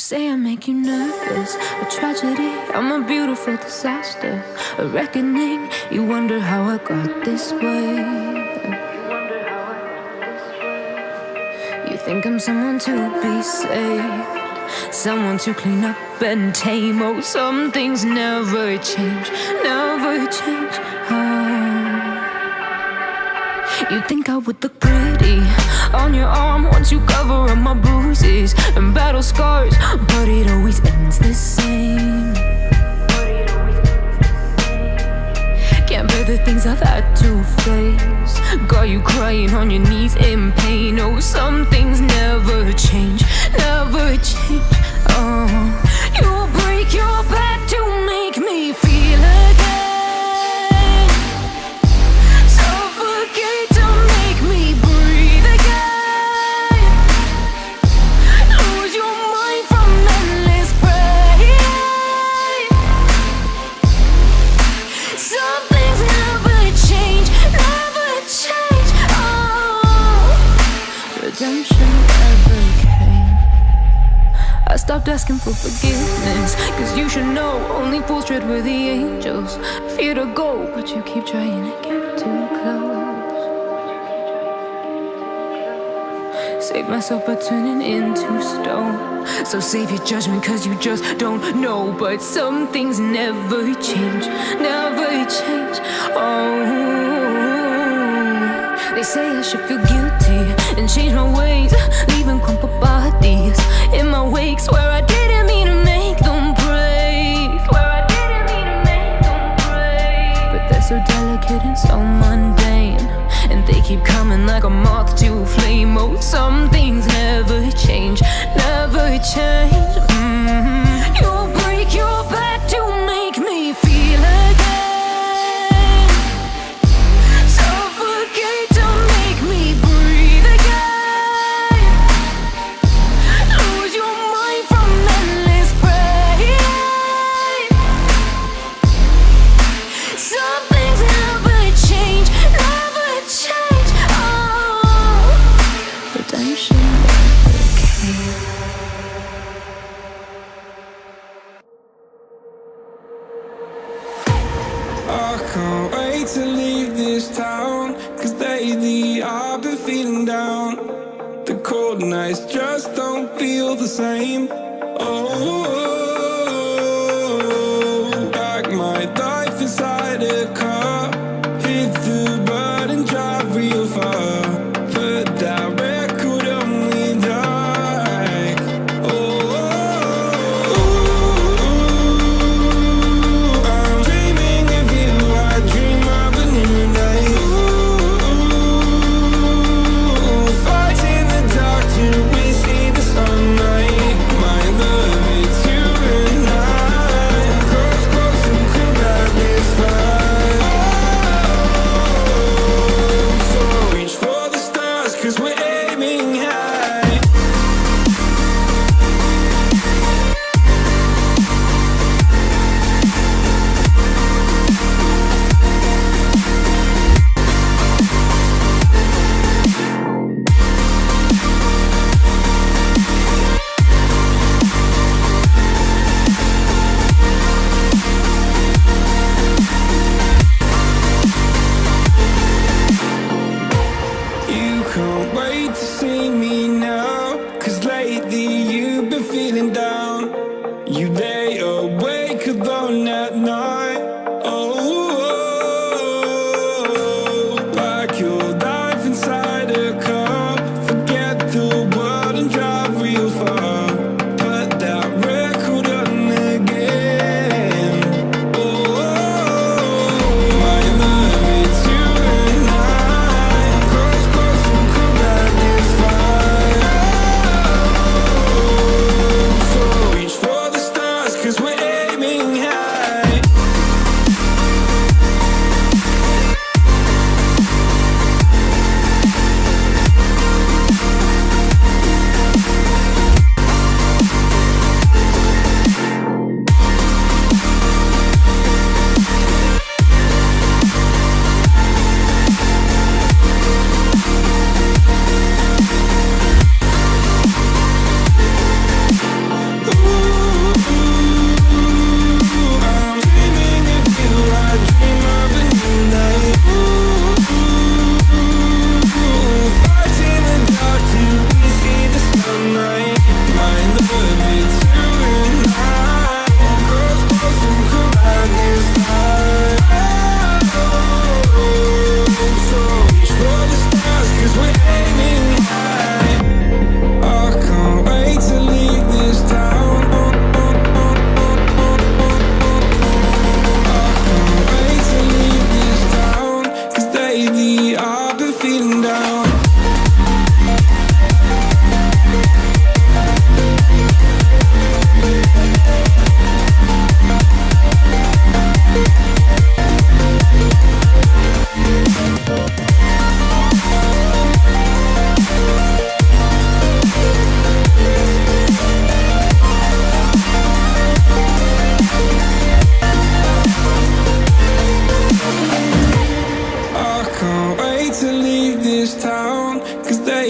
say I make you nervous, a tragedy, I'm a beautiful disaster, a reckoning, you wonder how I got this way. You think I'm someone to be saved, someone to clean up and tame. Oh, some things never change, never change. You think I would look pretty on your arm once you cover up my bruises and battle scars, but it always ends the same. Can't bear the things I've had to face, got you crying on your knees in pain. Oh, some things never change, never change. Oh, you'll break your back to make me feel again. I stopped asking for forgiveness, cause you should know only fools tread where the angels fear to go, but you keep trying to get too close. Save myself by turning into stone, so save your judgment cause you just don't know. But some things never change, never change. Oh, they say I should feel guilty and change my ways, leaving crumpled bodies in my wake. Swear I didn't mean to make them break, swear I didn't mean to make them break. But they're so delicate and so mundane, and they keep coming like a moth to a flame. Oh, some things never change, never change. You'll break your back to make me feel again. To leave this town, cause lately I've been feeling down. The cold nights just don't feel the same. Oh, like my life inside a car, hit the button, drive real far, put that record on me like, I'm dreaming of you, I dream of a new night. Fighting the dark till we see the sunlight. My love, it's you and I. Close, close and cool like this fire.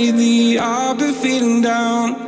lately I've been feeling down.